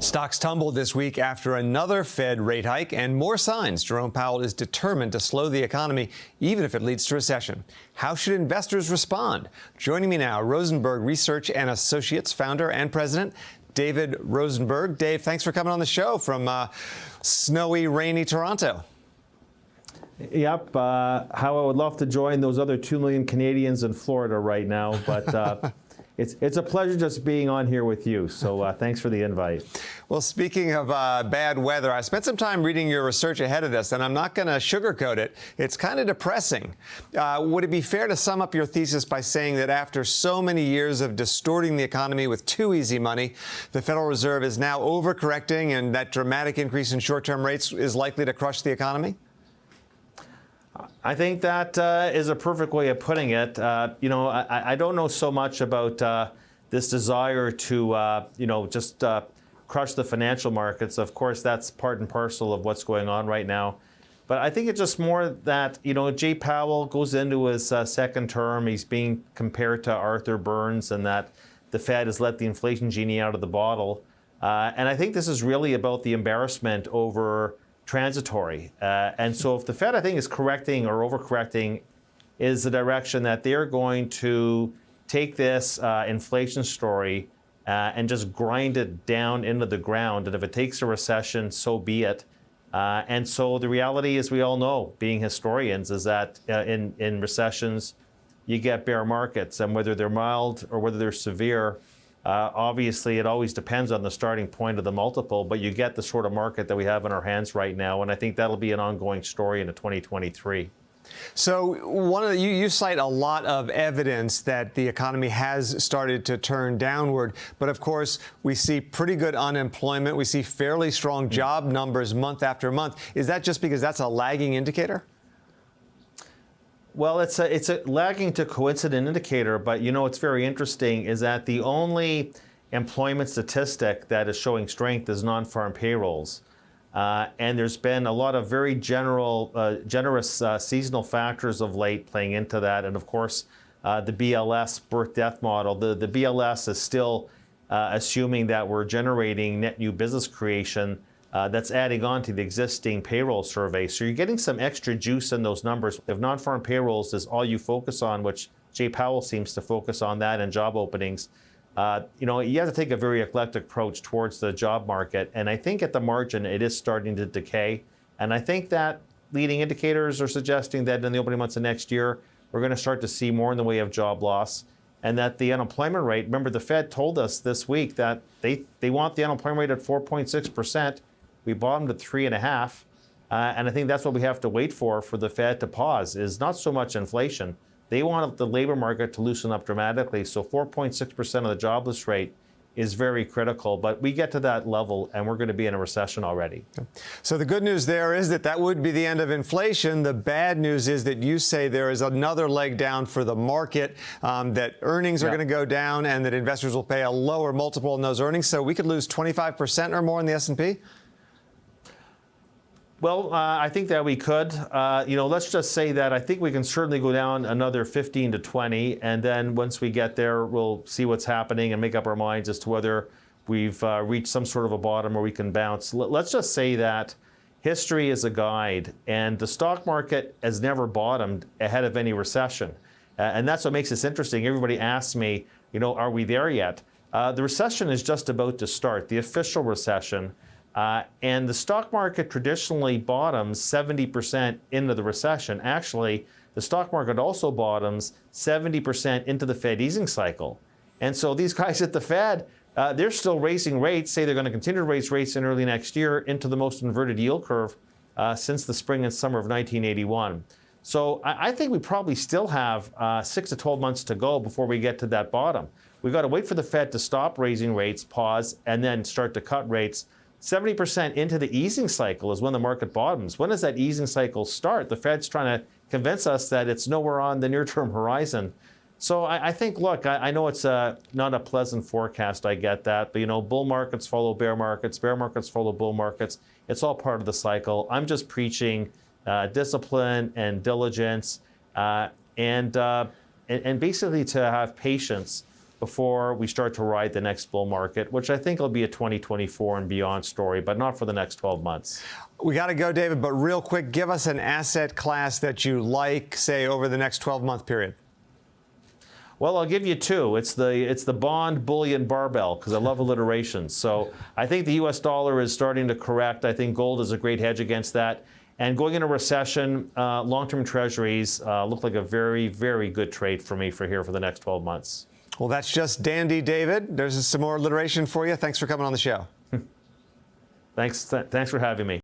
Stocks tumbled this week after another Fed rate hike and more signs Jerome Powell is determined to slow the economy, even if it leads to recession. How should investors respond? Joining me now, Rosenberg Research and Associates founder and president, David Rosenberg. Dave, thanks for coming on the show from snowy, rainy Toronto. Yep. How I would love to join those other 2 million Canadians in Florida right now, but it's a pleasure just being on here with you. So thanks for the invite. Well, speaking of bad weather, I spent some time reading your research ahead of this, and I'm not going to sugarcoat it. It's kind of depressing. Would it be fair to sum up your thesis by saying that after so many years of distorting the economy with too easy money, the Federal Reserve is now overcorrecting, and that dramatic increase in short-term rates is likely to crush the economy? I think that is a perfect way of putting it. I don't know so much about this desire to, just crush the financial markets. Of course, that's part and parcel of what's going on right now. But I think it's just more that, Jay Powell goes into his second term. He's being compared to Arthur Burns, and that the Fed has let the inflation genie out of the bottle. And I think this is really about the embarrassment over transitory. And so if the Fed, I think, is correcting or overcorrecting, is the direction that they're going to take this inflation story and just grind it down into the ground. And if it takes a recession, so be it. And so the reality, as we all know, being historians, is that in recessions, you get bear markets. And whether they're mild or whether they're severe, obviously, it always depends on the starting point of the multiple, but you get the sort of market that we have in our hands right now, and I think that'll be an ongoing story into 2023. So you cite a lot of evidence that the economy has started to turn downward, but of course, we see pretty good unemployment. We see fairly strong job numbers month after month. Is that just because that's a lagging indicator? Well, it's a lagging to coincident indicator, but what's very interesting is that the only employment statistic that is showing strength is non-farm payrolls. And there's been a lot of very generous seasonal factors of late playing into that. And of course, the BLS birth-death model, the BLS is still assuming that we're generating net new business creation that's adding on to the existing payroll survey. So you're getting some extra juice in those numbers. If non-farm payrolls is all you focus on, which Jay Powell seems to focus on that and job openings, you have to take a very eclectic approach towards the job market. And I think at the margin, it is starting to decay. And I think that leading indicators are suggesting that in the opening months of next year, we're going to start to see more in the way of job loss. And that the unemployment rate, remember the Fed told us this week that they want the unemployment rate at 4.6%. We bottomed at 3.5%, and I think that's what we have to wait for the Fed to pause, is not so much inflation. They want the labor market to loosen up dramatically, so 4.6% of the jobless rate is very critical, but we get to that level and we're going to be in a recession already. So the good news there is that would be the end of inflation. The bad news is that you say there is another leg down for the market, that earnings are going to go down and that investors will pay a lower multiple on those earnings, so we could lose 25% or more in the S&P? Well, I think that we could. Let's just say that I think we can certainly go down another 15 to 20, and then once we get there, we'll see what's happening and make up our minds as to whether we've reached some sort of a bottom or we can bounce. Let's just say that history is a guide, and the stock market has never bottomed ahead of any recession. And that's what makes this interesting. Everybody asks me, are we there yet? The recession is just about to start, the official recession. And the stock market traditionally bottoms 70% into the recession. Actually, the stock market also bottoms 70% into the Fed easing cycle. And so these guys at the Fed, they're still raising rates, say they're going to continue to raise rates in early next year into the most inverted yield curve since the spring and summer of 1981. So I think we probably still have 6 to 12 months to go before we get to that bottom. We've got to wait for the Fed to stop raising rates, pause, and then start to cut rates. 70% into the easing cycle is when the market bottoms. When does that easing cycle start? The Fed's trying to convince us that it's nowhere on the near-term horizon. So I think, look, I know it's not a pleasant forecast, I get that, but bull markets follow bear markets follow bull markets. It's all part of the cycle. I'm just preaching discipline and diligence and basically to have patience before we start to ride the next bull market, which I think will be a 2024 and beyond story, but not for the next 12 months. We got to go, David, but real quick, give us an asset class that you like, say, over the next 12-month period. Well, I'll give you two. It's the bond bullion barbell, because I love alliterations. So I think the U.S. dollar is starting to correct. I think gold is a great hedge against that. And going into recession, long-term treasuries look like a very, very good trade for me for the next 12 months. Well, that's just dandy, David. There's some more alliteration for you. Thanks for coming on the show. Thanks for having me.